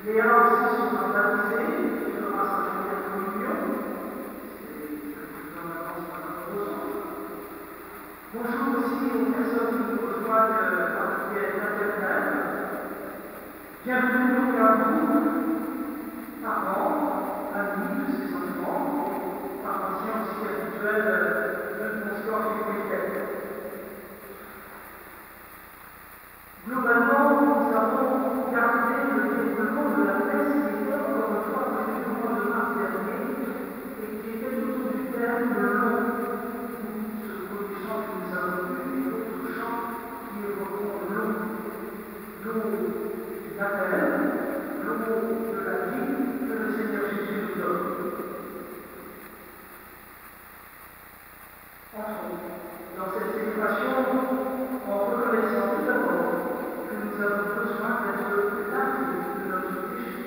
Léa aussi sera baptisée, elle fera sa première communion. C'est un peu en avance par rapport aux autres. Bonjour aussi aux personnes qui nous rejoignent par le biais d'Internet. Bienvenue donc à vous, parents, amis de ces enfants, pharmaciens aussi habituels de Conscor et Québec. Globalement, nous avons gardé le déroulement de la messe qui était encore une fois prévue au mois de mars dernier et qui était autour du thème de l'eau. Ce premier chant que nous avons vu et d'autres chants qui évoqueront l'eau. L'eau du baptême, l'eau de la vie que le Seigneur Jésus nous donne. Entrons dans cette célébration en reconnaissant tout d'abord que nous avons besoin d'être lavés de notre péché.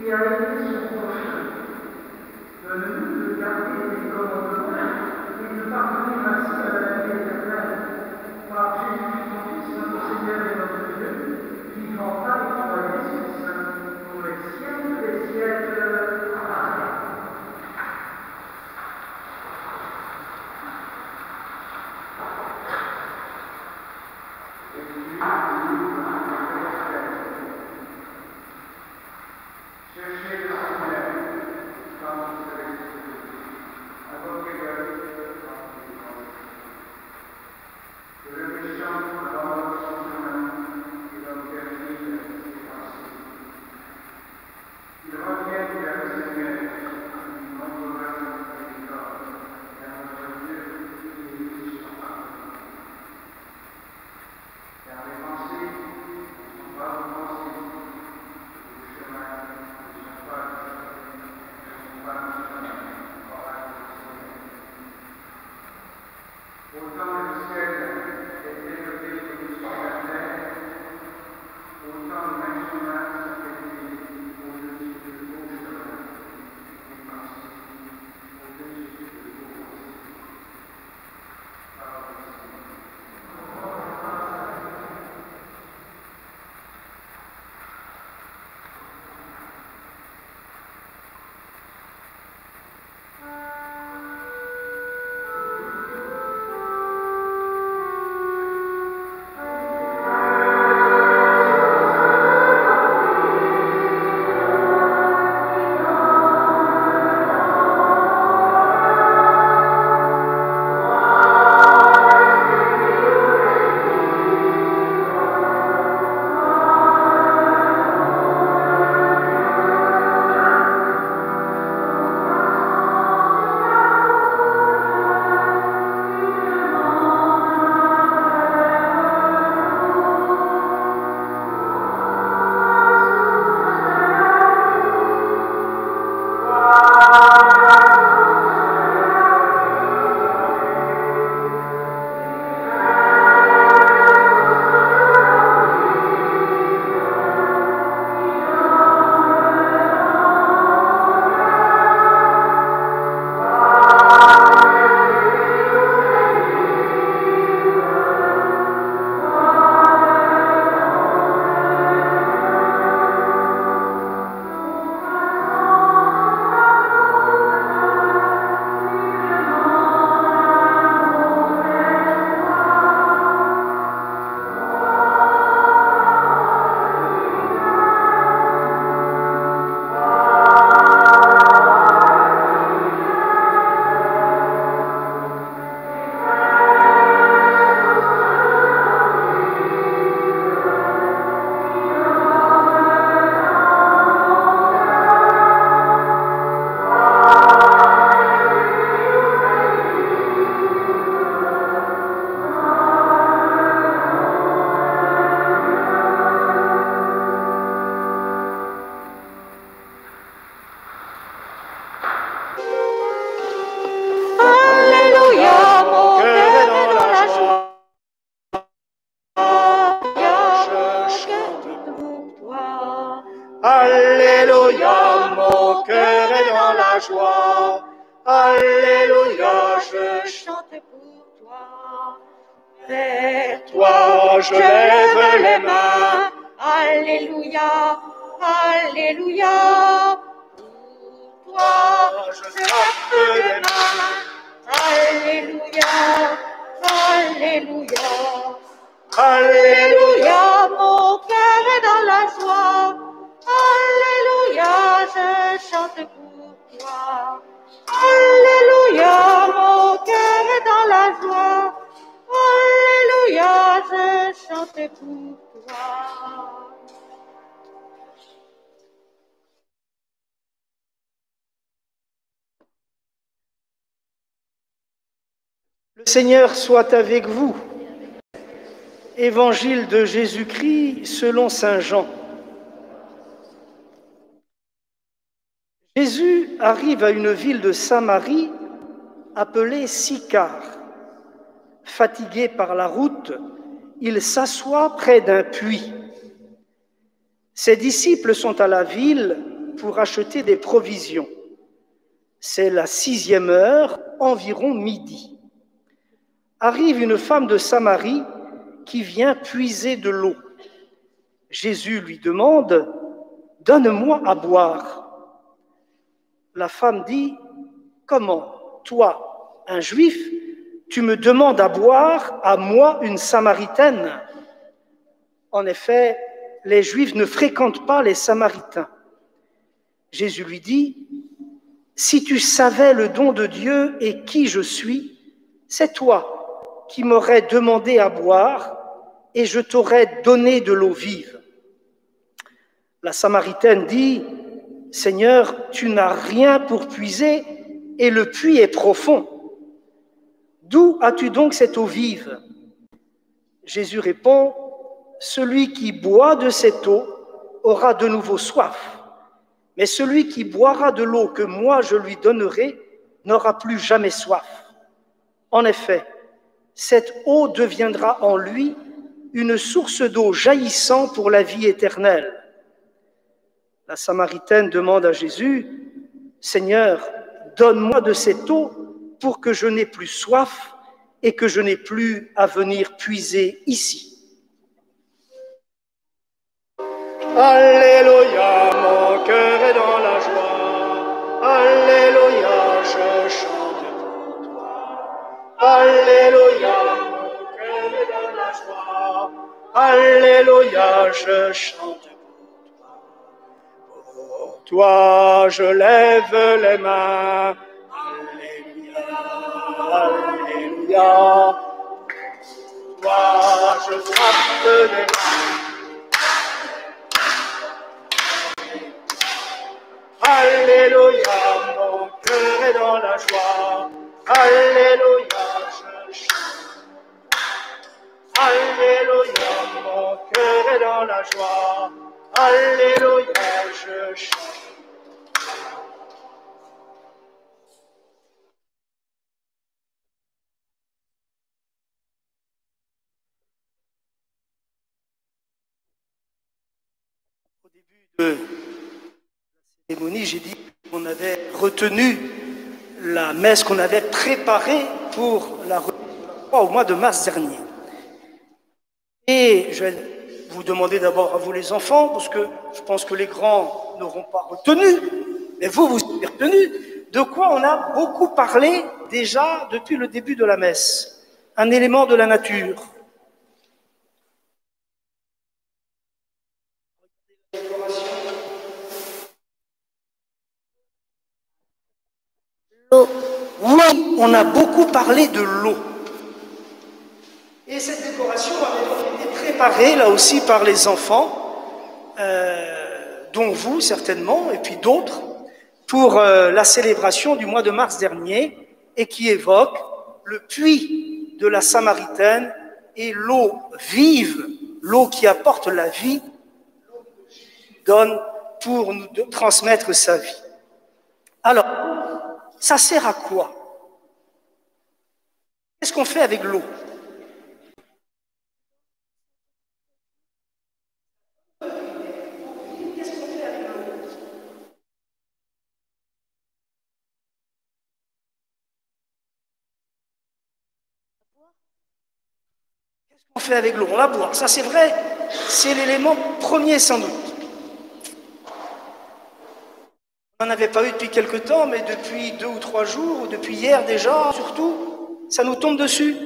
et à aimer son prochain. Donne-nous de garder tes commandements et de parvenir ainsi à la vie éternelle. Par Jésus-Christ, ton Fils, notre Seigneur et notre Dieu, vivant avec toi et l'Esprit Saint, pour les siècles des siècles. Amen. Cherchez le Seigneur dans votre esprit, invoquez-le dans vos paroles. Que le méchant abandonne son chemin et l'homme perfide ses pensées. Qu'il revienne vers le Seigneur, qui nous montrera son miséricorde, vers notre Dieu qui est riche en pardon. Car les pensées ne sont pas vos pensées, le chemin ne sont pas le chemin, ne sont pas nos chemins, oracle du Seigneur. Autant le ciel est élevé au-dessus de la terre, autant mes chemins sont élevés au-dessus de vos chemins, mes pensées au-dessus de vos pensées. Parole du Seigneur. Alléluia, mon cœur est dans la joie. Alléluia, je chante pour toi. Vers toi, je lève les mains. Alléluia, Alléluia. Pour toi, je frappe les mains. Alléluia, Alléluia. Alléluia, mon cœur est dans la joie. Alléluia, je chante pour toi. Alléluia, mon cœur est dans la joie. Alléluia, je chante pour toi. Le Seigneur soit avec vous. Évangile de Jésus-Christ selon saint Jean. Jésus arrive à une ville de Samarie appelée Sychar. Fatigué par la route, il s'assoit près d'un puits. Ses disciples sont à la ville pour acheter des provisions. C'est la 6e heure, environ midi. Arrive une femme de Samarie qui vient puiser de l'eau. Jésus lui demande « Donne-moi à boire ». La femme dit « Comment, toi, un juif, tu me demandes à boire, à moi, une Samaritaine ?» En effet, les Juifs ne fréquentent pas les Samaritains. Jésus lui dit « Si tu savais le don de Dieu et qui je suis, c'est toi qui m'aurais demandé à boire et je t'aurais donné de l'eau vive. » La Samaritaine dit « Seigneur, tu n'as rien pour puiser et le puits est profond. D'où as-tu donc cette eau vive ?» Jésus répond « Celui qui boit de cette eau aura de nouveau soif, mais celui qui boira de l'eau que moi je lui donnerai n'aura plus jamais soif. En effet, cette eau deviendra en lui une source d'eau jaillissant pour la vie éternelle. » La Samaritaine demande à Jésus « Seigneur, donne-moi de cette eau pour que je n'ai plus soif et que je n'ai plus à venir puiser ici. » Alléluia, mon cœur est dans la joie. Alléluia, je chante pour toi. Alléluia, mon cœur est dans la joie. Alléluia, je chante pour toi. Pour toi, je lève les mains. Alléluia, Alléluia. Pour toi, je frappe les mains. Alléluia, mon cœur est dans la joie. Alléluia, je chante. Alléluia, mon cœur est dans la joie. Alléluia, je chante. Au début de la cérémonie, j'ai dit qu'on avait retenu la messe qu'on avait préparée pour la remise au mois de mars dernier. Et je vais vous demander d'abord à vous les enfants, parce que je pense que les grands n'auront pas retenu, mais vous avez retenu, de quoi on a beaucoup parlé déjà depuis le début de la messe. Un élément de la nature. L'eau. Oui, on a beaucoup parlé de l'eau. Et cette décoration avait donc été préparée là aussi par les enfants, dont vous certainement, et puis d'autres, pour la célébration du mois de mars dernier, et qui évoque le puits de la Samaritaine et l'eau vive, l'eau qui apporte la vie, l'eau que Jésus donne pour nous transmettre sa vie. Alors, ça sert à quoi? Qu'est-ce qu'on fait avec l'eau? On fait avec l'eau, on la boit. Ça, c'est vrai, c'est l'élément premier sans doute. On n'en avait pas eu depuis quelque temps, mais depuis 2 ou 3 jours, ou depuis hier déjà, surtout, ça nous tombe dessus.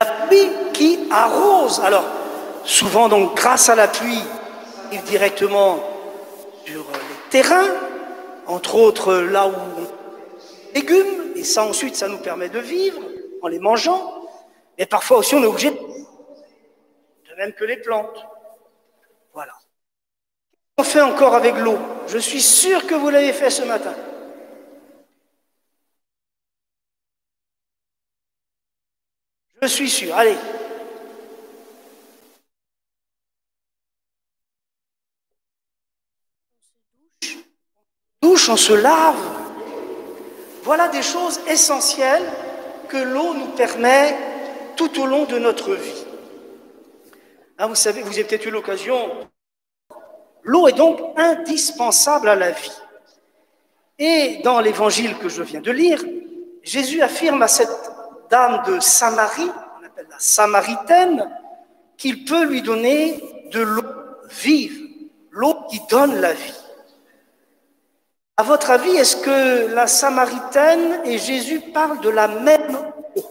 La pluie qui arrose. Alors, souvent, donc, grâce à la pluie, on arrive directement sur les terrains, entre autres là où on légumes, et ça ensuite ça nous permet de vivre en les mangeant, mais parfois aussi on est obligé de même que les plantes. Voilà. On fait encore avec l'eau. Je suis sûr que vous l'avez fait ce matin. Je suis sûr. Allez. Douche, on se lave. Voilà des choses essentielles que l'eau nous permet tout au long de notre vie. Hein, vous savez, vous avez peut-être eu l'occasion. L'eau est donc indispensable à la vie. Et dans l'évangile que je viens de lire, Jésus affirme à cette dame de Samarie, on appelle la Samaritaine, qu'il peut lui donner de l'eau vive, l'eau qui donne la vie. À votre avis, est-ce que la Samaritaine et Jésus parlent de la même eau?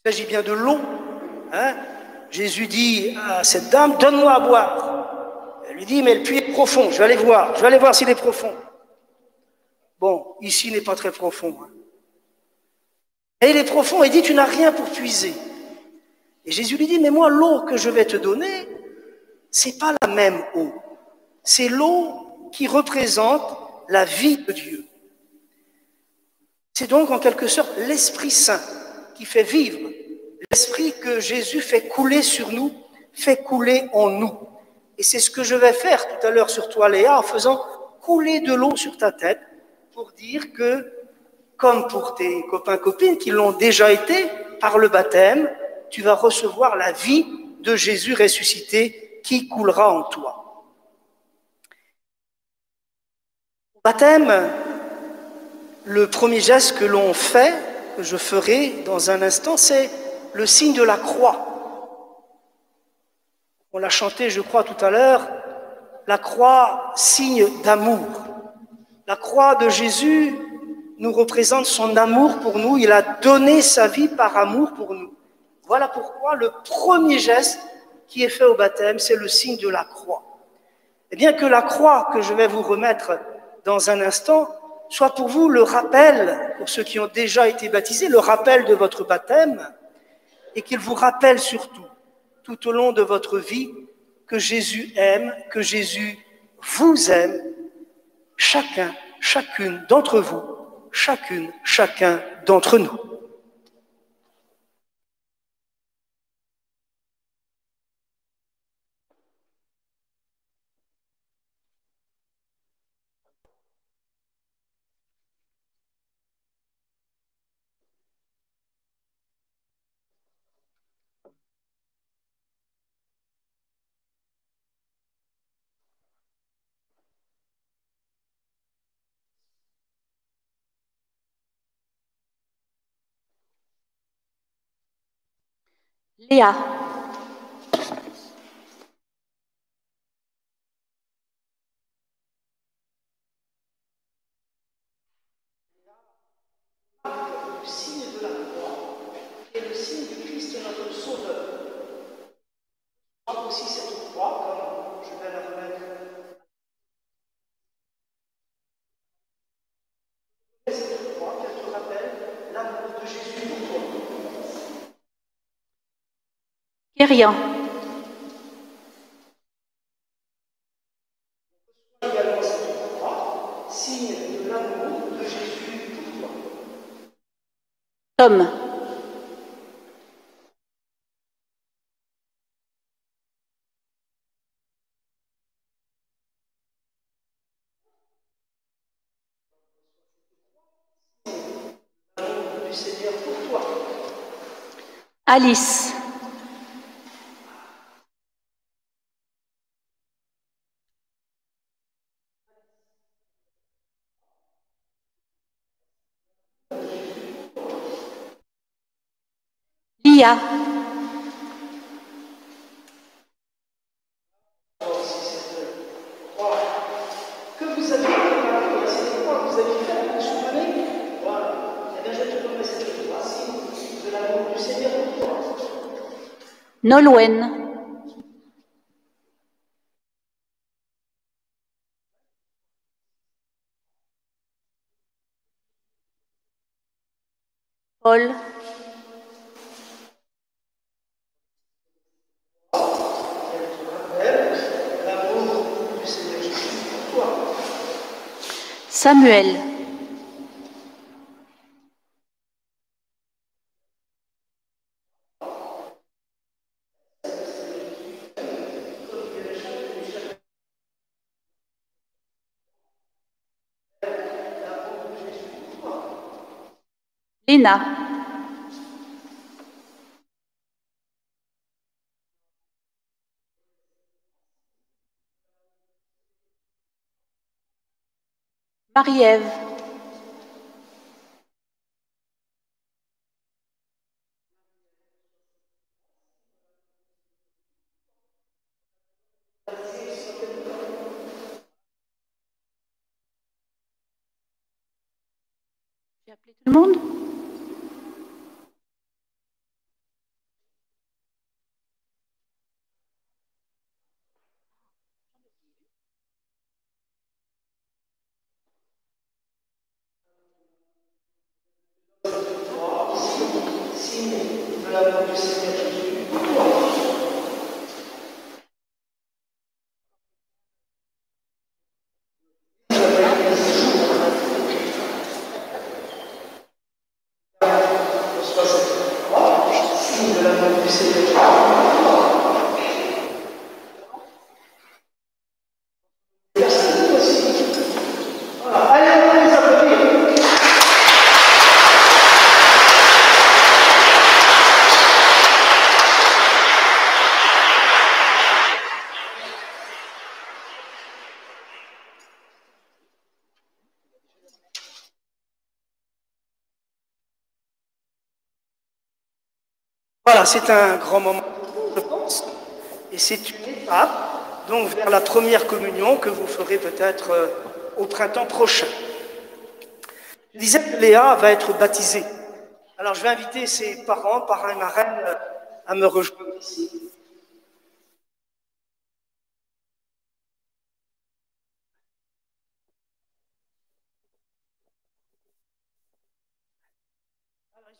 Il s'agit bien de l'eau. Hein? Jésus dit à cette dame, donne-moi à boire. Elle lui dit, mais le puits est profond, je vais aller voir s'il est profond. Bon, ici il n'est pas très profond. Hein. Et il est profond, il dit, tu n'as rien pour puiser. Et Jésus lui dit, mais moi, l'eau que je vais te donner, c'est pas la même eau. C'est l'eau qui représente la vie de Dieu. C'est donc en quelque sorte l'Esprit Saint qui fait vivre. L'Esprit que Jésus fait couler sur nous, fait couler en nous. Et c'est ce que je vais faire tout à l'heure sur toi, Léa, en faisant couler de l'eau sur ta tête pour dire que, comme pour tes copains-copines qui l'ont déjà été, par le baptême, tu vas recevoir la vie de Jésus ressuscité qui coulera en toi. Au baptême, le premier geste que l'on fait, que je ferai dans un instant, c'est le signe de la croix. On l'a chanté, je crois, tout à l'heure, la croix, signe d'amour. La croix de Jésus nous représente son amour pour nous. Il a donné sa vie par amour pour nous. Voilà pourquoi le premier geste qui est fait au baptême, c'est le signe de la croix. Et bien que la croix que je vais vous remettre dans un instant soit pour vous le rappel, pour ceux qui ont déjà été baptisés, le rappel de votre baptême, et qu'il vous rappelle surtout, tout au long de votre vie, que Jésus aime, que Jésus vous aime, chacun, chacune d'entre vous, chacune, chacun d'entre nous. Léa. Le signe de la croix est le signe du Christ notre Sauveur. On voit aussi cette croix, comme je vais la remettre. Cette croix qu'elle te rappelle l'amour de Jésus pour toi. Kyrian. Également cette croix, signe de l'amour de Jésus pour toi. Tom. Du Seigneur pour toi. Alice. Lia. Que vous avez préparé, c'est quoi que vous avez fait, vous vous souvenez? Voilà. Eh bien, je te donnerai cette croix, signe de l'amour du Seigneur pour toi. Nolwenn. Paul. L'amour du Seigneur Jésus pour toi. Samuel. Léna. Marie-Ève. J'ai appelé tout le monde. Voilà, c'est un grand moment, je pense, et c'est une étape donc vers la première communion que vous ferez peut-être au printemps prochain. Je disais que Léa va être baptisée. Alors je vais inviter ses parents, parrains et marraines, à me rejoindre ici.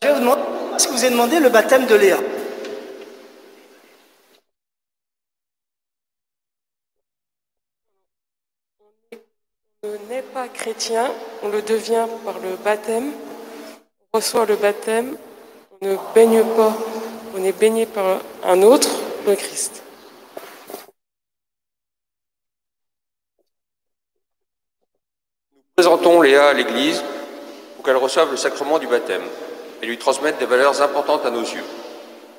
Je vais vous demander, est-ce que vous avez demandé le baptême de Léa? On n'est pas chrétien, on le devient par le baptême, on reçoit le baptême, on ne baigne pas, on est baigné par un autre, le Christ. Nous présentons Léa à l'Église pour qu'elle reçoive le sacrement du baptême et lui transmette des valeurs importantes à nos yeux.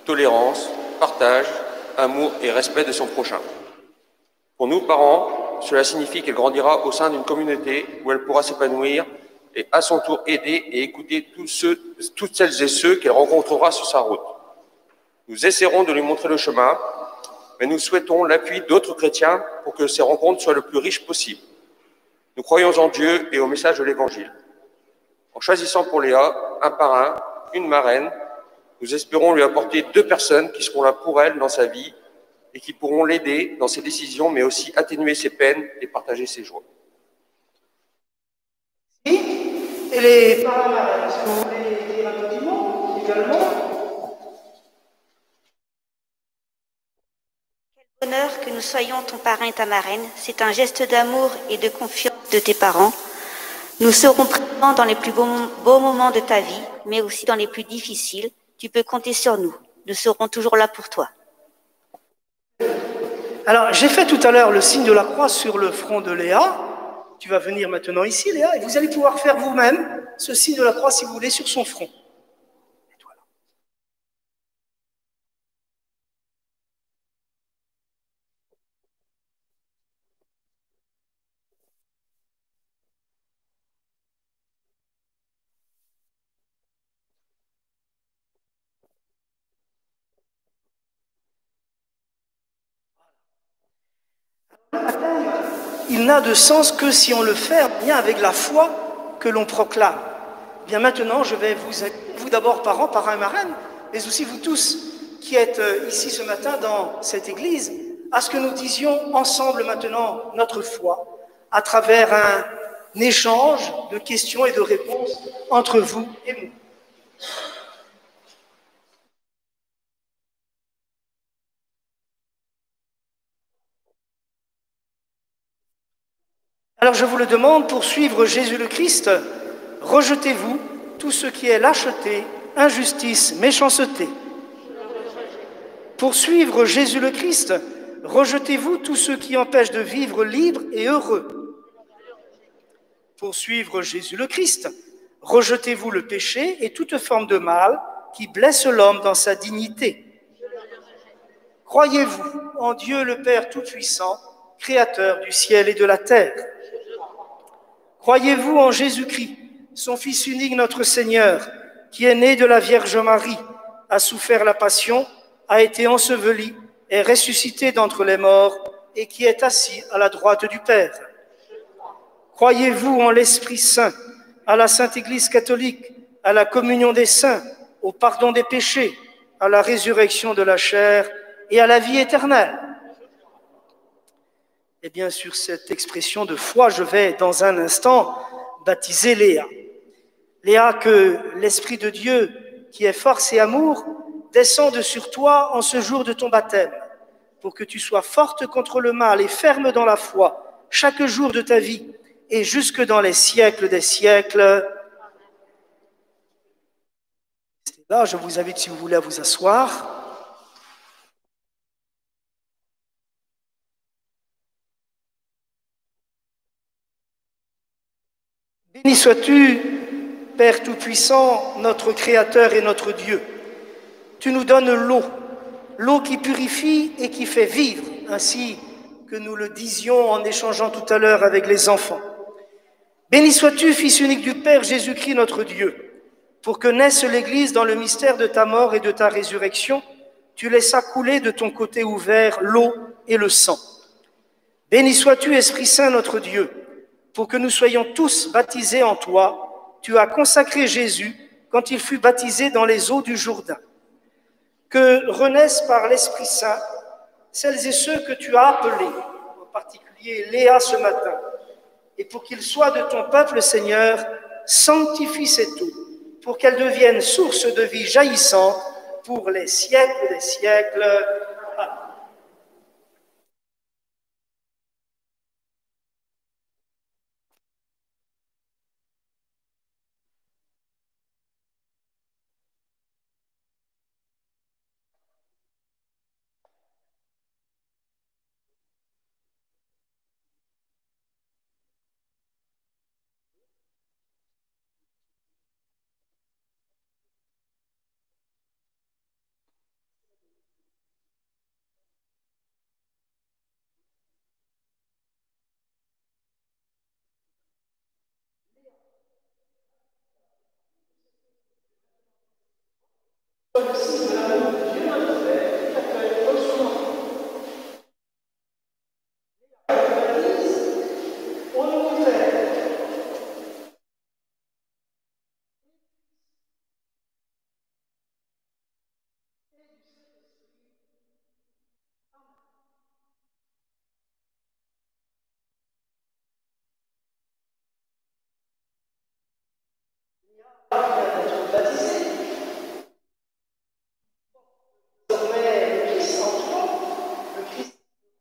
Tolérance, partage, amour et respect de son prochain. Pour nous, parents, cela signifie qu'elle grandira au sein d'une communauté où elle pourra s'épanouir et à son tour aider et écouter toutes celles et ceux qu'elle rencontrera sur sa route. Nous essaierons de lui montrer le chemin, mais nous souhaitons l'appui d'autres chrétiens pour que ces rencontres soient le plus riches possible. Nous croyons en Dieu et au message de l'Évangile. En choisissant pour Léa un parrain, une marraine, nous espérons lui apporter 2 personnes qui seront là pour elle dans sa vie et qui pourront l'aider dans ses décisions, mais aussi atténuer ses peines et partager ses joies. Et les parrains, est-ce que vous voulez dire un petit mot également? Quel bonheur que nous soyons ton parrain et ta marraine. C'est un geste d'amour et de confiance de tes parents. Nous serons présents dans les plus beaux moments de ta vie, mais aussi dans les plus difficiles. Tu peux compter sur nous. Nous serons toujours là pour toi. Alors, j'ai fait tout à l'heure le signe de la croix sur le front de Léa. Tu vas venir maintenant ici, Léa, et vous allez pouvoir faire vous-même ce signe de la croix, si vous voulez, sur son front. Il n'a de sens que si on le fait en lien avec la foi que l'on proclame. Bien maintenant, je vais vous d'abord parents, parrains et marraines, mais aussi vous tous qui êtes ici ce matin dans cette église, à ce que nous disions ensemble maintenant notre foi à travers un échange de questions et de réponses entre vous et nous. Alors je vous le demande, pour suivre Jésus le Christ, rejetez-vous tout ce qui est lâcheté, injustice, méchanceté. Pour suivre Jésus le Christ, rejetez-vous tout ce qui empêche de vivre libre et heureux. Pour suivre Jésus le Christ, rejetez-vous le péché et toute forme de mal qui blesse l'homme dans sa dignité. Croyez-vous en Dieu le Père Tout-Puissant, Créateur du ciel et de la terre. Croyez-vous en Jésus-Christ, son Fils unique, notre Seigneur, qui est né de la Vierge Marie, a souffert la passion, a été enseveli, est ressuscité d'entre les morts et qui est assis à la droite du Père? Croyez-vous en l'Esprit Saint, à la Sainte Église catholique, à la communion des saints, au pardon des péchés, à la résurrection de la chair et à la vie éternelle? Et bien, sur cette expression de foi, je vais dans un instant baptiser Léa. Léa, que l'Esprit de Dieu, qui est force et amour, descende sur toi en ce jour de ton baptême, pour que tu sois forte contre le mal et ferme dans la foi, chaque jour de ta vie, et jusque dans les siècles des siècles. Là, je vous invite, si vous voulez, à vous asseoir. Béni sois-tu, Père Tout-Puissant, notre Créateur et notre Dieu. Tu nous donnes l'eau, l'eau qui purifie et qui fait vivre, ainsi que nous le disions en échangeant tout à l'heure avec les enfants. Béni sois-tu, Fils unique du Père, Jésus-Christ, notre Dieu, pour que naisse l'Église dans le mystère de ta mort et de ta résurrection. Tu laissas couler de ton côté ouvert l'eau et le sang. Béni sois-tu, Esprit Saint, notre Dieu, pour que nous soyons tous baptisés en toi. Tu as consacré Jésus quand il fut baptisé dans les eaux du Jourdain. Que renaissent par l'Esprit Saint celles et ceux que tu as appelés, en particulier Léa ce matin, et pour qu'ils soient de ton peuple, Seigneur, sanctifie cette eau, pour qu'elle devienne source de vie jaillissante pour les siècles des siècles.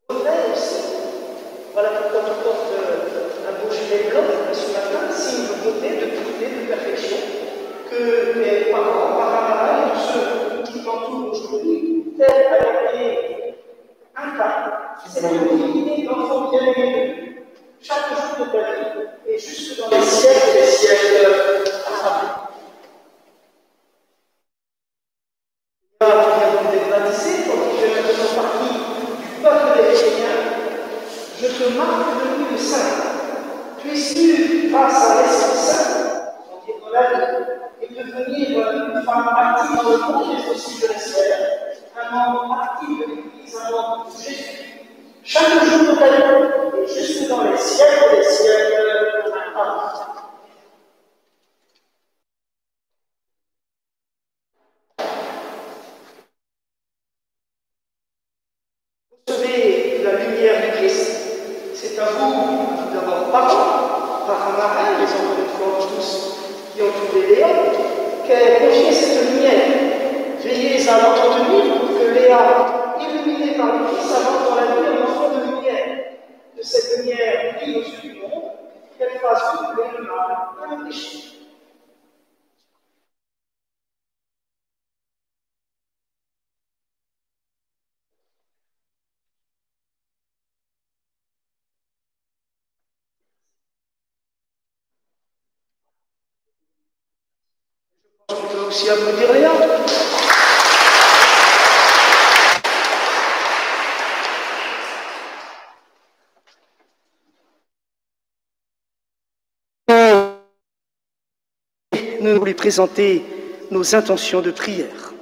Amen. Voilà pourquoi tu portes un beau gilet blanc ce matin, signe de beauté, de pureté, de perfection, que tes parents, Barbara et tous ceux qui t'entourent aujourd'hui t'aident à garder intact cette dignité d'enfant bien-aimé chaque jour de ta vie et jusque dans les siècles des siècles. Amen. Tu viens donc d'être baptisé, quand tu fais maintenant partie du peuple des chrétiens. Je te marque de lui le saint. Puisses-tu, grâce à l'Esprit Saint, en la vie, et devenir une femme active dans le monde, mais aussi, je l'espère, un membre actif de l'Église, un membre de Jésus, chaque jour de ta vie, et jusque dans les siècles des siècles. Amen. Recevez la lumière du Christ. C'est à vous, d'abord par Marin, les enfants de France tous qui ont trouvé Léa, qu'elle confié cette lumière. Veillez à l'entretenir pour que Léa, illuminée par le Christ, avance dans la vie en enfant de lumière. De cette lumière brille aux yeux du monde, qu'elle fasse doubler le mal et le péché. On peut aussi applaudir Léa. de nous lui présenter nos intentions de prière.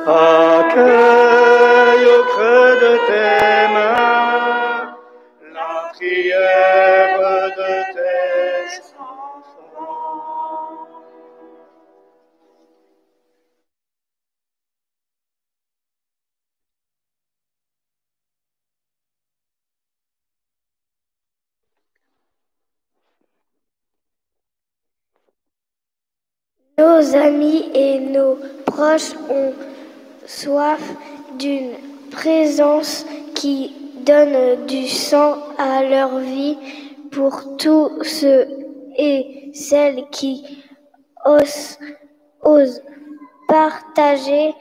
Accueille au creux de tes mains la prière de tes enfants. Nos amis et nos proches ont soif d'une présence qui donne du sens à leur vie pour tous ceux et celles qui osent partager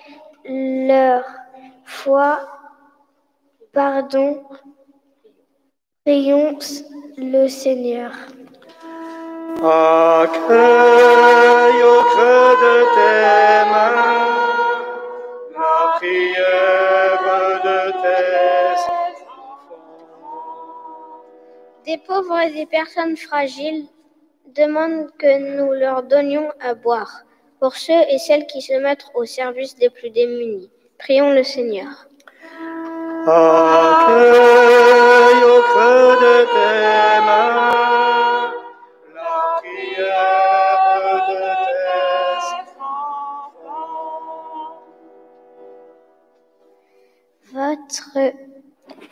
leur foi. Prions le Seigneur. Accueille au creux de tes mains la prière de tes enfants. Des pauvres et des personnes fragiles demandent que nous leur donnions à boire. Pour ceux et celles qui se mettent au service des plus démunis, prions le Seigneur. Accueille au creux de tes mains la prière de tes enfants. Votre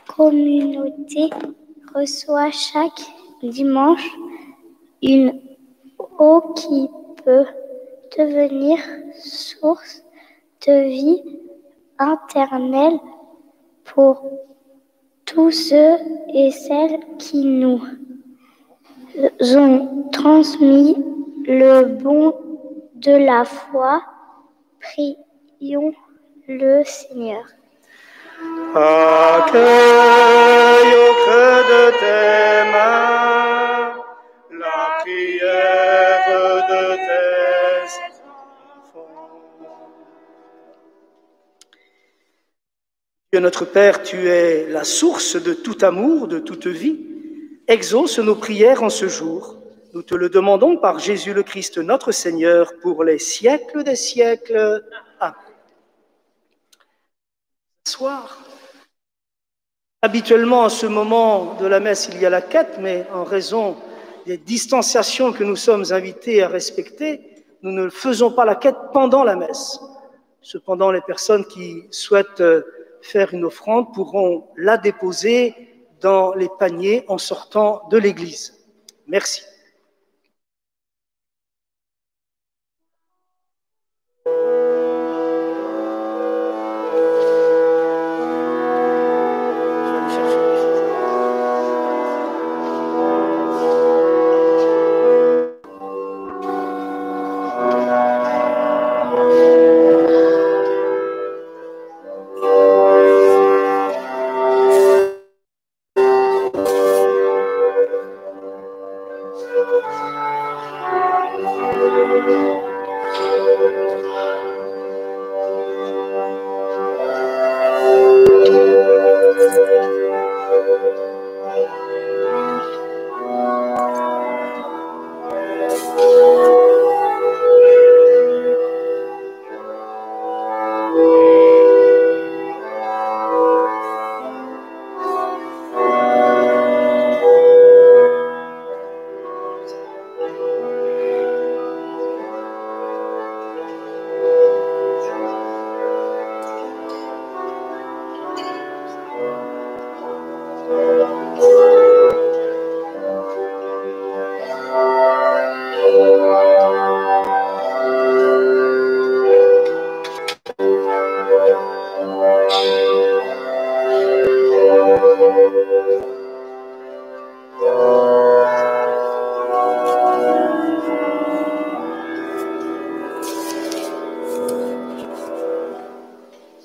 communauté reçoit chaque dimanche une eau qui peut devenir source de vie éternelle pour tous ceux et celles qui nous ont transmis le bon de la foi. Prions le Seigneur. Accueille au creux de tes mains la prière de tes enfants. Dieu notre Père, tu es la source de tout amour, de toute vie. Exauce nos prières en ce jour. Nous te le demandons par Jésus le Christ, notre Seigneur, pour les siècles des siècles. Amen. Soir. Habituellement, à ce moment de la messe, il y a la quête, mais en raison des distanciations que nous sommes invités à respecter, nous ne faisons pas la quête pendant la messe. Cependant, les personnes qui souhaitent faire une offrande pourront la déposer dans les paniers en sortant de l'église. Merci.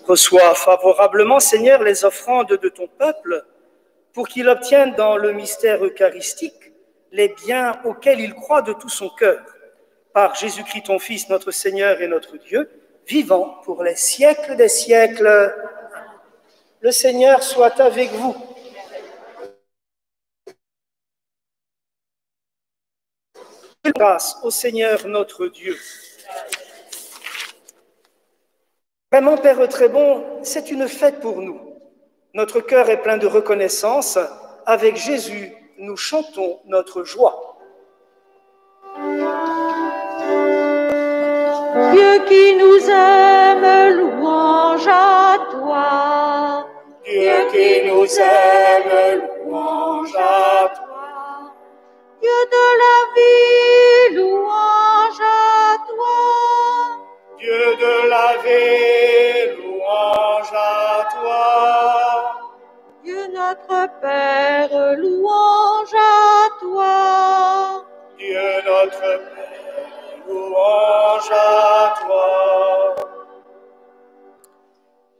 Reçois favorablement, Seigneur, les offrandes de ton peuple, pour qu'il obtienne dans le mystère eucharistique les biens auxquels il croit de tout son cœur. Par Jésus-Christ, ton Fils, notre Seigneur et notre Dieu, vivant pour les siècles des siècles. Le Seigneur soit avec vous. Grâce au Seigneur notre Dieu. Vraiment, Père très bon, c'est une fête pour nous. Notre cœur est plein de reconnaissance. Avec Jésus, nous chantons notre joie. Dieu qui nous aime, louange à toi. Dieu qui nous aime, louange à toi. Dieu de la vie, louange à toi. Dieu de la vie, louange à toi. Dieu notre Père, louange à toi. Dieu notre Père, louange à toi.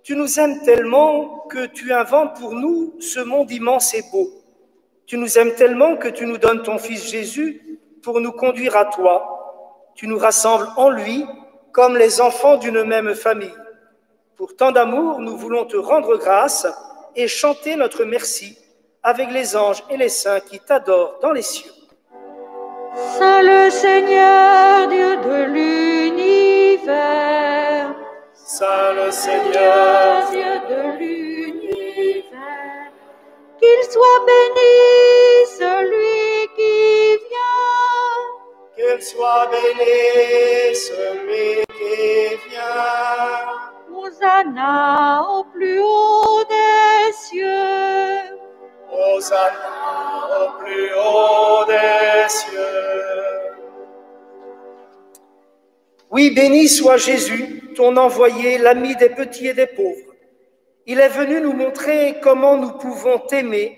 Tu nous aimes tellement que tu inventes pour nous ce monde immense et beau. Tu nous aimes tellement que tu nous donnes ton Fils Jésus pour nous conduire à toi. Tu nous rassembles en lui comme les enfants d'une même famille. Pour tant d'amour, nous voulons te rendre grâce et chanter notre merci avec les anges et les saints qui t'adorent dans les cieux. Saint le Seigneur, Dieu de l'univers. Saint le Seigneur, Dieu de l'univers. Qu'il soit béni celui qui vient. qu'il soit béni celui qui vient. Hosanna au plus haut des cieux. Hosanna au plus haut des cieux. Oui, béni soit Jésus, ton envoyé, l'ami des petits et des pauvres. Il est venu nous montrer comment nous pouvons t'aimer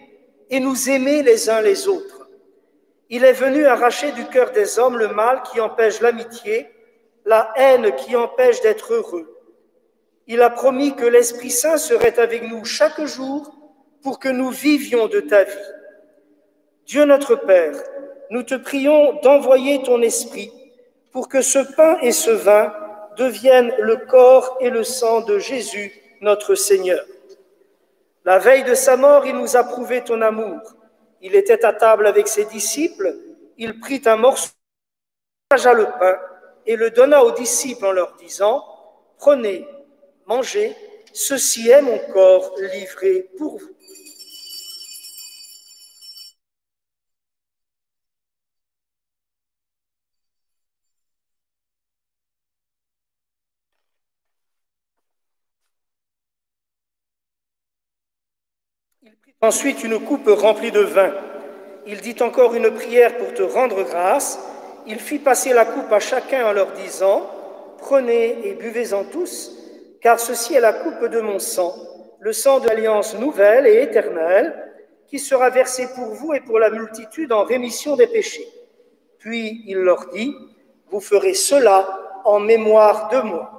et nous aimer les uns les autres. Il est venu arracher du cœur des hommes le mal qui empêche l'amitié, la haine qui empêche d'être heureux. Il a promis que l'Esprit Saint serait avec nous chaque jour pour que nous vivions de ta vie. Dieu notre Père, nous te prions d'envoyer ton Esprit pour que ce pain et ce vin deviennent le corps et le sang de Jésus, notre Seigneur. La veille de sa mort, il nous a prouvé ton amour. Il était à table avec ses disciples, il prit un morceau, partagea le pain et le donna aux disciples en leur disant « Prenez, mangez, ceci est mon corps livré pour vous. » Il prit ensuite une coupe remplie de vin. Il dit encore une prière pour te rendre grâce. Il fit passer la coupe à chacun en leur disant « Prenez et buvez-en tous, car ceci est la coupe de mon sang, le sang de l'alliance nouvelle et éternelle, qui sera versé pour vous et pour la multitude en rémission des péchés. » Puis il leur dit « Vous ferez cela en mémoire de moi. »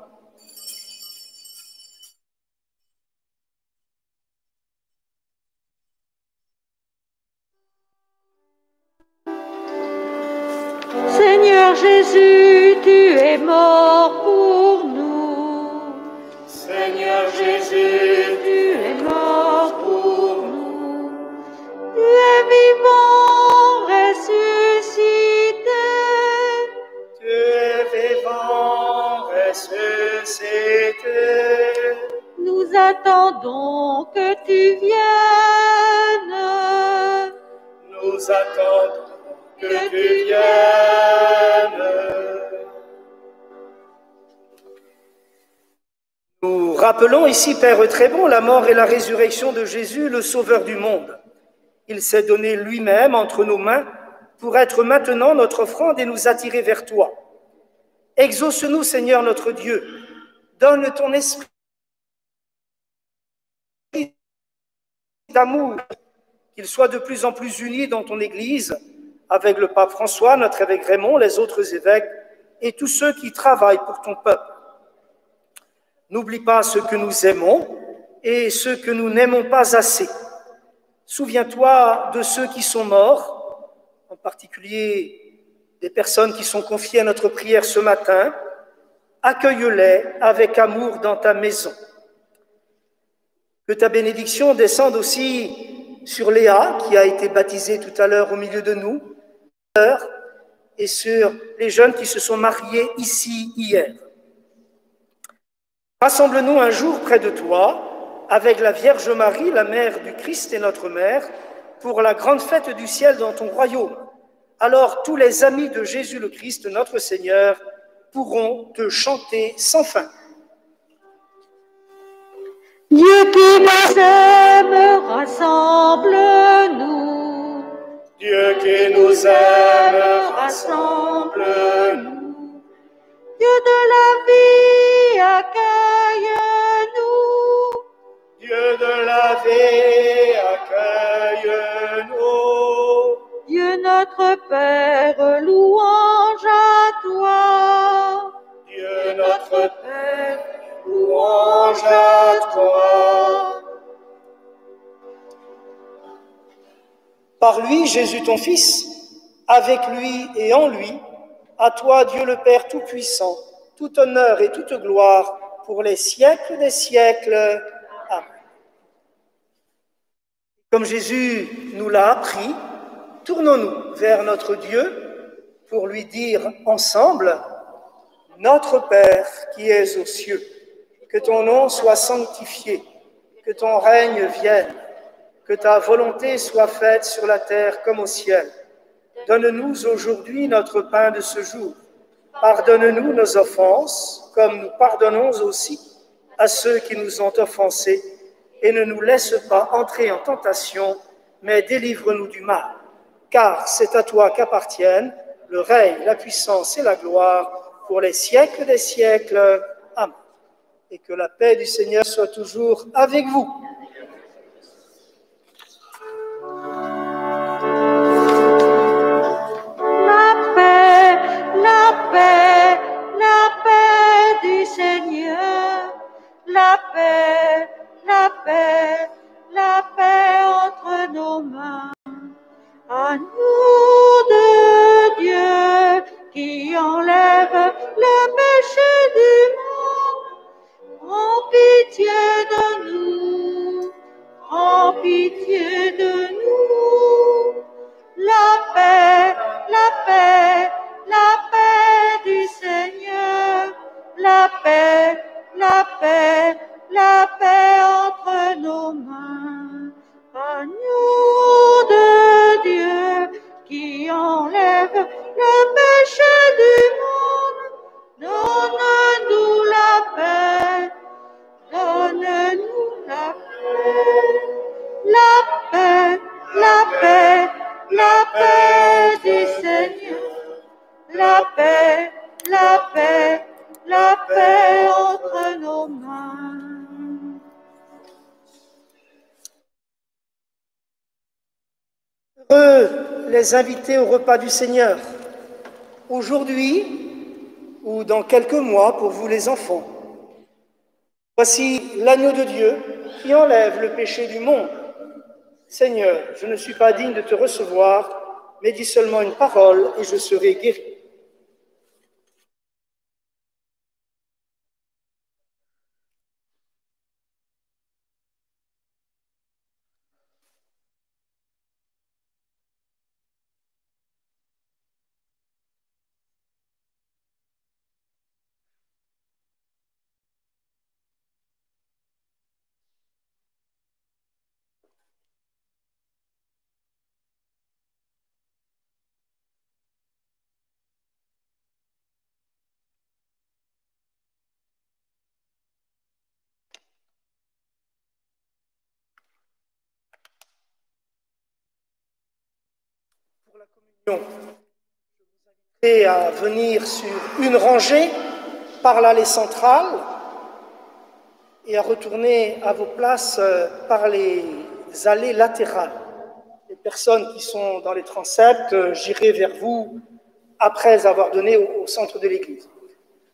Seigneur Jésus, tu es mort pour nous. Seigneur Jésus, Tu es mort pour nous. Tu es vivant, ressuscité. tu es vivant, ressuscité. Nous attendons que tu viennes. Nous attendons que tu viennes. Nous rappelons ici, Père très bon, la mort et la résurrection de Jésus, le Sauveur du monde. Il s'est donné lui-même entre nos mains pour être maintenant notre offrande et nous attirer vers toi. Exauce-nous, Seigneur notre Dieu. Donne ton esprit d'amour, qu'il soit de plus en plus uni dans ton Église, avec le pape François, notre évêque Raymond, les autres évêques et tous ceux qui travaillent pour ton peuple. N'oublie pas ceux que nous aimons et ceux que nous n'aimons pas assez. Souviens-toi de ceux qui sont morts, en particulier des personnes qui sont confiées à notre prière ce matin. Accueille-les avec amour dans ta maison. Que ta bénédiction descende aussi sur Léa, qui a été baptisée tout à l'heure au milieu de nous, et sur les jeunes qui se sont mariés ici hier. Rassemble-nous un jour près de toi, avec la Vierge Marie, la mère du Christ et notre mère, pour la grande fête du ciel dans ton royaume. Alors tous les amis de Jésus le Christ, notre Seigneur, pourront te chanter sans fin. Dieu qui nous aime, rassemble-nous. Dieu qui nous aime, rassemble-nous. Dieu de la vie, accueille-nous. Dieu de la vie, accueille-nous. Dieu notre Père, louange à toi. Dieu notre Père, louange à toi. Par lui, Jésus ton Fils, avec lui et en lui, à toi, Dieu le Père Tout-Puissant, tout honneur et toute gloire pour les siècles des siècles. Amen. Comme Jésus nous l'a appris, tournons-nous vers notre Dieu pour lui dire ensemble: Notre Père qui es aux cieux, que ton nom soit sanctifié, que ton règne vienne, que ta volonté soit faite sur la terre comme au ciel. Donne-nous aujourd'hui notre pain de ce jour. Pardonne-nous nos offenses, comme nous pardonnons aussi à ceux qui nous ont offensés. Et ne nous laisse pas entrer en tentation, mais délivre-nous du mal. Car c'est à toi qu'appartiennent le règne, la puissance et la gloire pour les siècles des siècles. Amen. Et que la paix du Seigneur soit toujours avec vous. Du Seigneur, la paix, entre nos mains. À nous de Dieu qui enlève le péché du monde. Prends pitié de nous, prends pitié de nous. La paix du Seigneur. La paix entre nos mains. Agneau de Dieu qui enlève le péché du monde, donne-nous la paix, donne-nous la paix, la paix du Seigneur, la paix entre nos mains. Heureux les invités au repas du Seigneur, aujourd'hui ou dans quelques mois pour vous les enfants. Voici l'agneau de Dieu qui enlève le péché du monde. Seigneur, je ne suis pas digne de te recevoir, mais dis seulement une parole et je serai guéri. Pour la communion, je vous invite à venir sur une rangée par l'allée centrale et à retourner à vos places par les allées latérales. Les personnes qui sont dans les transepts, j'irai vers vous après avoir donné au centre de l'église.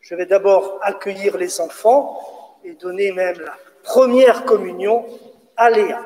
Je vais d'abord accueillir les enfants et donner même la première communion à Léa.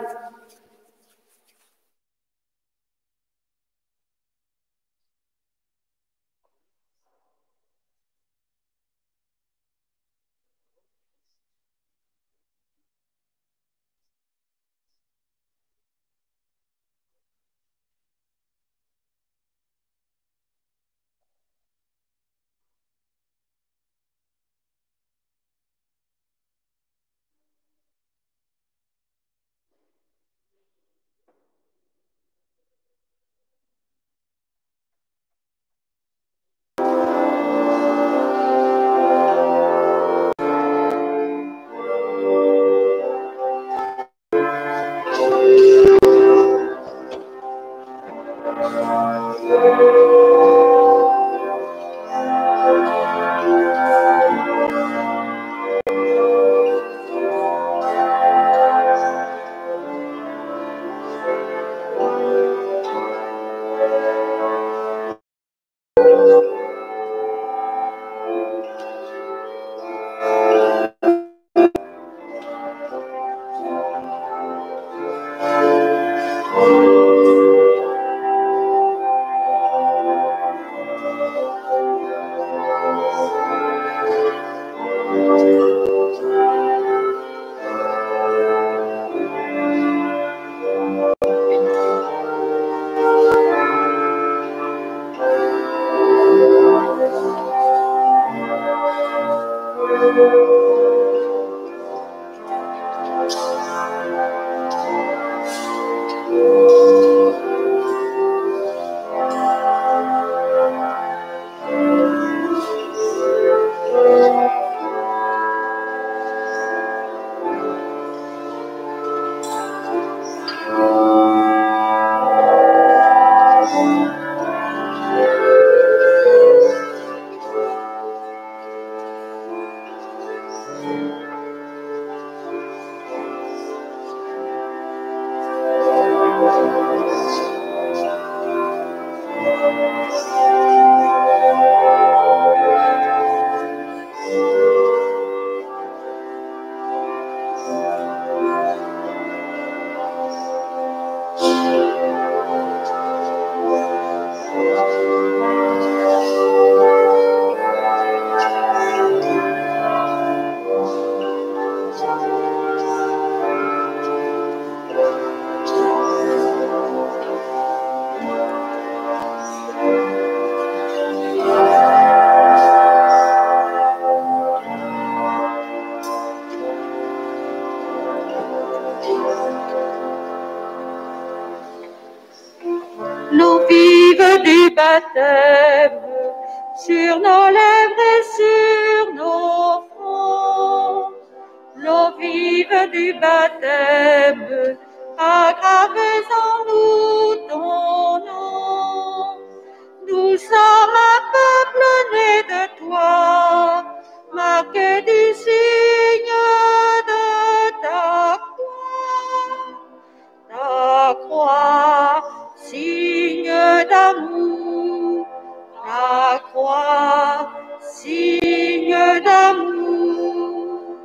L'eau vive du baptême sur nos lèvres et sur nos fronts. L'eau vive du baptême aggravée en nous ton nom. Nous sommes un peuple né de toi, marqué du signe de ta croix, signe d'amour, ta croix, signe d'amour.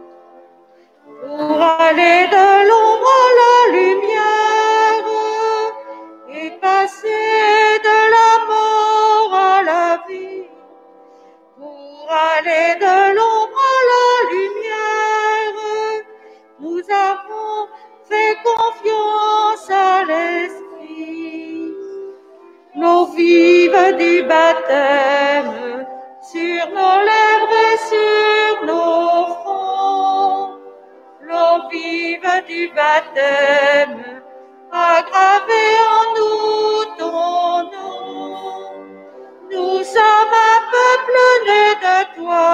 Pour aller de l'ombre à la lumière et passer de la mort à la vie. Pour aller de l'ombre à la lumière, nous avons fait confiance à l'Esprit. L'eau vive du baptême sur nos lèvres et sur nos fronts. L'eau vive du baptême aggravée en nous ton nom. Nous sommes un peuple né de toi,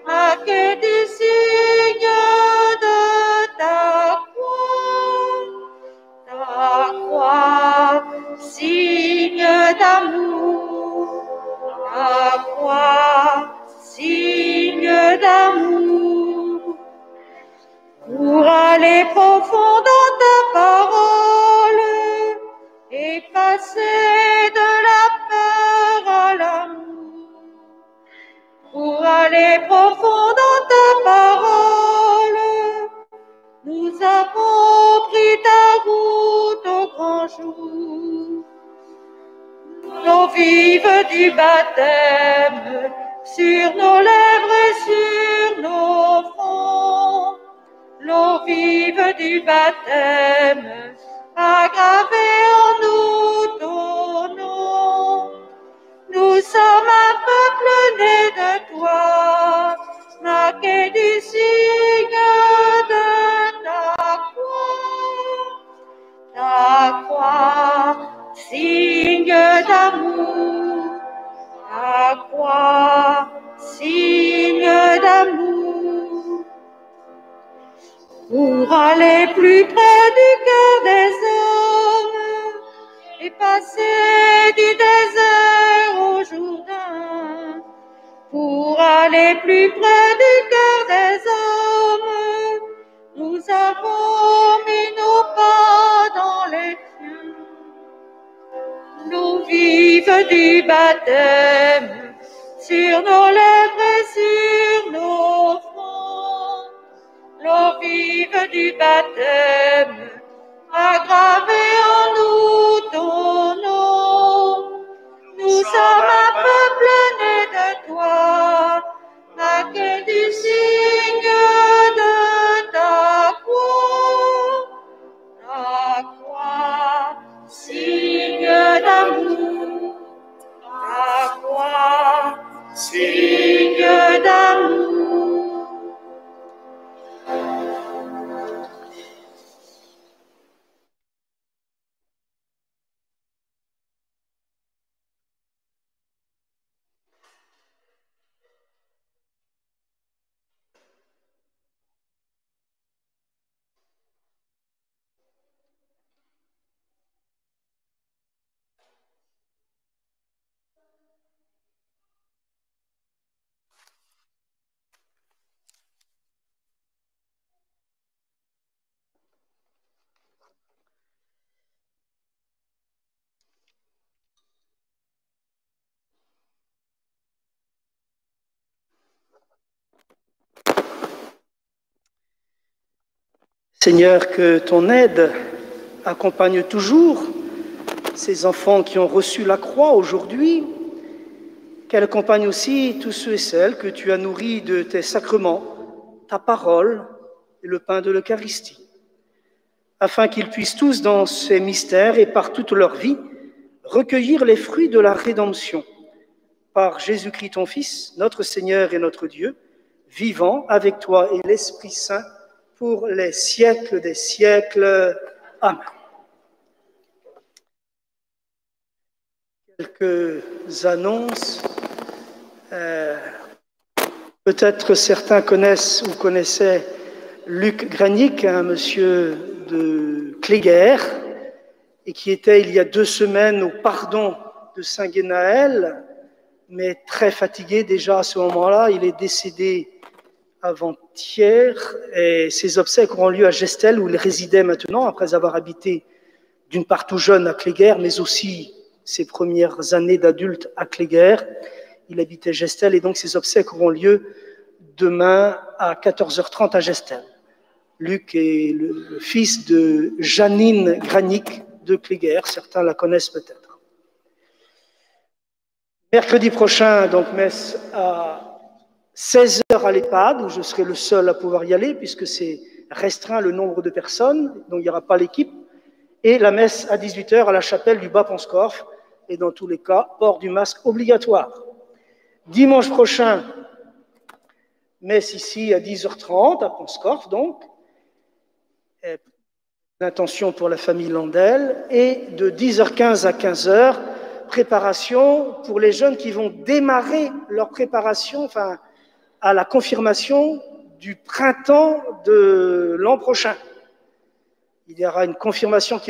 marqué du signe de ta croix, signe d'amour, ta croix, signe d'amour. Pour aller profond dans ta parole et passer de la peur à l'amour. Pour aller profond dans ta parole, nous avons pris ta route au grand jour. L'eau vive du baptême sur nos lèvres et sur nos fronts. L'eau vive du baptême aggravée en nous ton nom. Nous sommes un peuple né de toi, marqué du signe de ta croix, signe d'amour, ta croix, signe d'amour. Pour aller plus près du cœur des hommes et passer du désert au Jourdain. Pour aller plus près du cœur des hommes, nous avons mis nos pas dans les tiens. L'eau vive du baptême sur nos lèvres et sur nos fronts. L'eau vive du baptême aggravée en nous ton nom. Nous sommes un peuple né de toi, marqué du signe de ta croix, signe d'amour, ta croix, signe d'amour. Seigneur, que ton aide accompagne toujours ces enfants qui ont reçu la croix aujourd'hui, qu'elle accompagne aussi tous ceux et celles que tu as nourris de tes sacrements, ta parole et le pain de l'Eucharistie, afin qu'ils puissent tous dans ces mystères et par toute leur vie recueillir les fruits de la rédemption. Par Jésus-Christ ton Fils, notre Seigneur et notre Dieu, vivant avec toi et l'Esprit Saint pour les siècles des siècles. Amen. Quelques annonces. Peut-être certains connaissent ou connaissaient Luc Granic, un monsieur de Cléguer, et qui était il y a 2 semaines au pardon de Saint-Guénaël, mais très fatigué déjà à ce moment-là. Il est décédé avant-hier et ses obsèques auront lieu à Gestel où il résidait maintenant après avoir habité d'une part tout jeune à Cléguer, mais aussi ses premières années d'adulte à Cléguer. Il habitait Gestel et donc ses obsèques auront lieu demain à 14h30 à Gestel. Luc est le fils de Janine Granic de Cléguer, certains la connaissent peut-être. Mercredi prochain, donc messe à 16h à l'EHPAD, où je serai le seul à pouvoir y aller, puisque c'est restreint le nombre de personnes, donc il n'y aura pas l'équipe, et la messe à 18h à la chapelle du Bas-Ponscorf, et dans tous les cas, port du masque obligatoire. Dimanche prochain, messe ici à 10h30 à Ponscorf, donc, l'intention pour la famille Landel, et de 10h15 à 15h, préparation pour les jeunes qui vont démarrer leur préparation, enfin, à la confirmation du printemps de l'an prochain. Il y aura une confirmation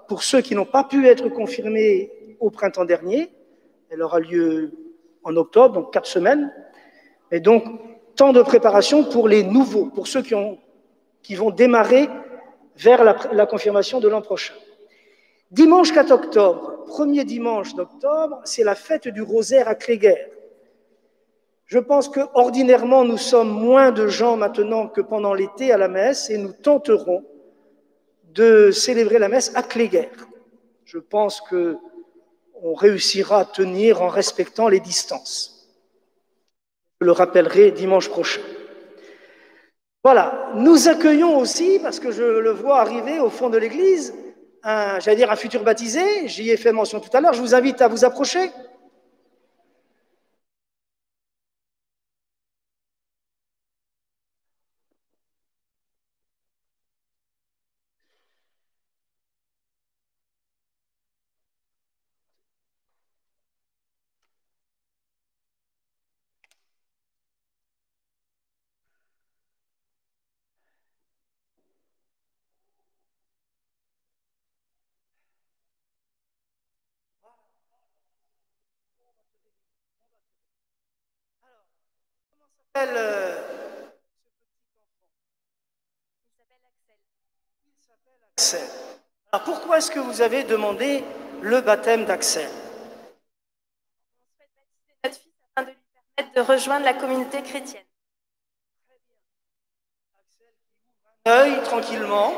pour ceux qui n'ont pas pu être confirmés au printemps dernier. Elle aura lieu en octobre, donc 4 semaines. Et donc, temps de préparation pour les nouveaux, pour ceux qui vont démarrer vers la confirmation de l'an prochain. Dimanche 4 octobre, premier dimanche d'octobre, c'est la fête du rosaire à Cléguer. Je pense qu'ordinairement, nous sommes moins de gens maintenant que pendant l'été à la messe et nous tenterons de célébrer la messe à Cléguer. Je pense qu'on réussira à tenir en respectant les distances. Je le rappellerai dimanche prochain. Voilà, nous accueillons aussi, parce que je le vois arriver au fond de l'église, un futur baptisé, j'y ai fait mention tout à l'heure, je vous invite à vous approcher. Il s'appelle Axel. Alors pourquoi est-ce que vous avez demandé le baptême d'Axel? On souhaite baptiser notre fils afin de lui permettre de rejoindre la communauté chrétienne. Axel qui ouvre un œil tranquillement.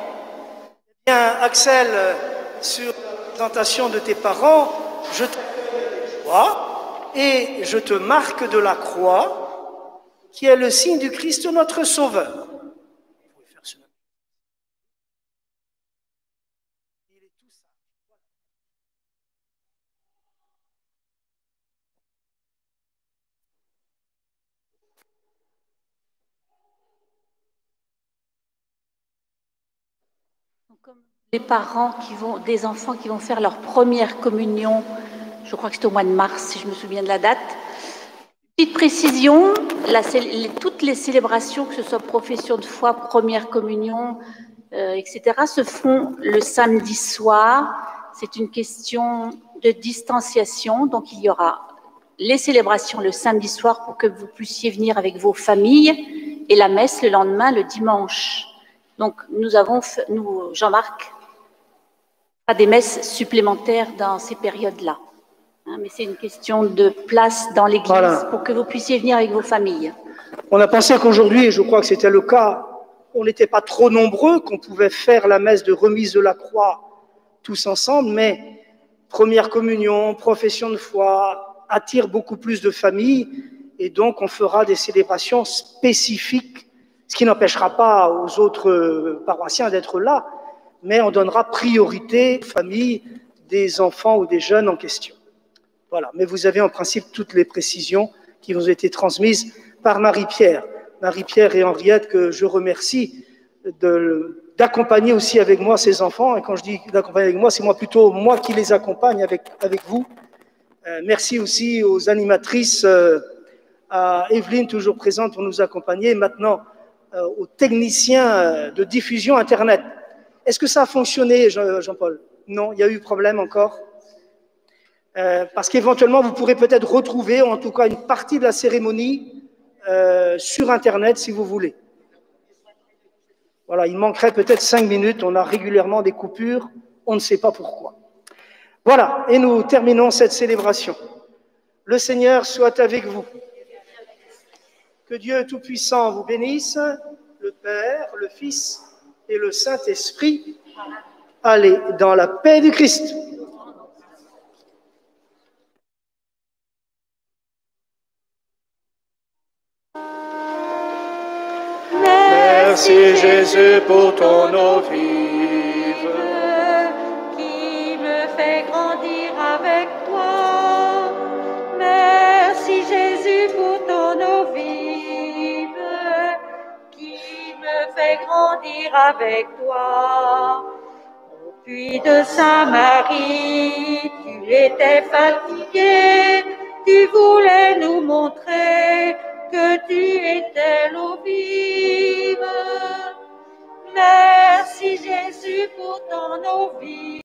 Eh bien, Axel, sur la présentation de tes parents, je t'appelle la croix et je te marque de la croix qui est le signe du Christ notre Sauveur. Vous pouvez faire ce même. Il est tout ça. Comme les parents des enfants qui vont faire leur première communion, je crois que c'est au mois de mars, si je me souviens de la date. Petite précision, toutes les célébrations, que ce soit profession de foi, première communion, etc., se font le samedi soir. C'est une question de distanciation, donc il y aura les célébrations le samedi soir pour que vous puissiez venir avec vos familles et la messe le lendemain, le dimanche. Donc Jean-Marc fera des messes supplémentaires dans ces périodes-là. Mais c'est une question de place dans l'église pour que vous puissiez venir avec vos familles. On a pensé qu'aujourd'hui, et je crois que c'était le cas on n'était pas trop nombreux, qu'on pouvait faire la messe de remise de la croix tous ensemble, mais première communion, profession de foi, attire beaucoup plus de familles, et donc on fera des célébrations spécifiques, ce qui n'empêchera pas aux autres paroissiens d'être là, mais on donnera priorité aux familles des enfants ou des jeunes en question. Voilà, mais vous avez en principe toutes les précisions qui vous ont été transmises par Marie-Pierre. Marie-Pierre et Henriette, que je remercie d'accompagner aussi avec moi ces enfants. Et quand je dis d'accompagner avec moi, c'est plutôt moi qui les accompagne avec vous. Merci aussi aux animatrices, à Evelyne, toujours présente pour nous accompagner, et maintenant aux techniciens de diffusion Internet. Est-ce que ça a fonctionné, Jean-Paul? Non, il y a eu problème encore? Parce qu'éventuellement, vous pourrez peut-être retrouver, en tout cas, une partie de la cérémonie sur Internet, si vous voulez. Voilà, il manquerait peut-être 5 minutes. On a régulièrement des coupures. On ne sait pas pourquoi. Voilà, et nous terminons cette célébration. Le Seigneur soit avec vous. Que Dieu Tout-Puissant vous bénisse, le Père, le Fils et le Saint-Esprit. Allez dans la paix du Christ. Merci Jésus pour ton eau vive, qui me fait grandir avec toi. Merci Jésus pour ton eau vive, qui me fait grandir avec toi. Au puits de Saint-Marie, tu étais fatigué, tu voulais nous montrer que tu étais l'eau vive. Merci Jésus pour ton eau vive,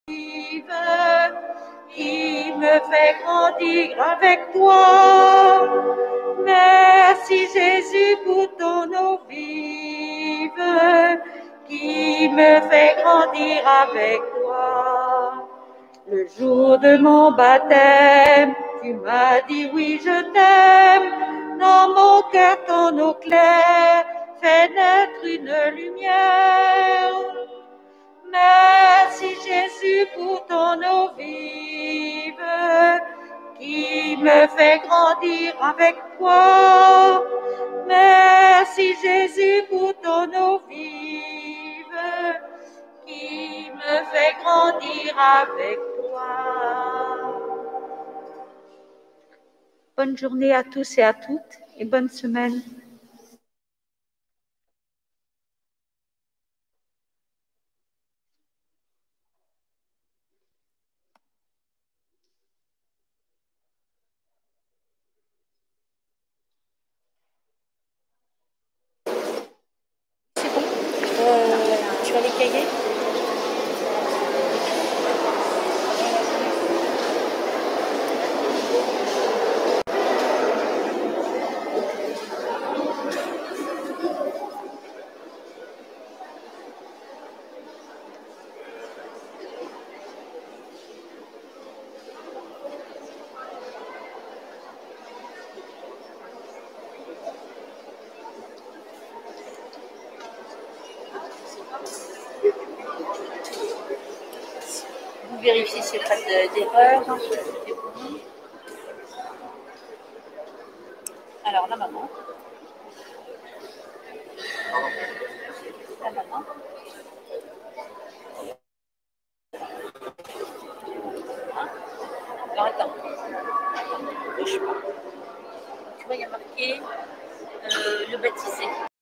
qui me fait grandir avec toi. Merci Jésus pour ton eau vive, qui me fait grandir avec toi. Le jour de mon baptême, tu m'as dit oui je t'aime. Dans mon cœur ton eau claire fait naître une lumière. Merci Jésus pour ton eau vive, qui me fait grandir avec toi. Merci Jésus pour ton eau vive, qui me fait grandir avec toi. Bonne journée à tous et à toutes et bonne semaine. C'est bon. Tu as les cahiers? Vous vérifiez s'il n'y a pas d'erreur. Alors, la maman. La maman. Alors, attends. Bouge pas. Tu vois, il y a marqué le baptisé.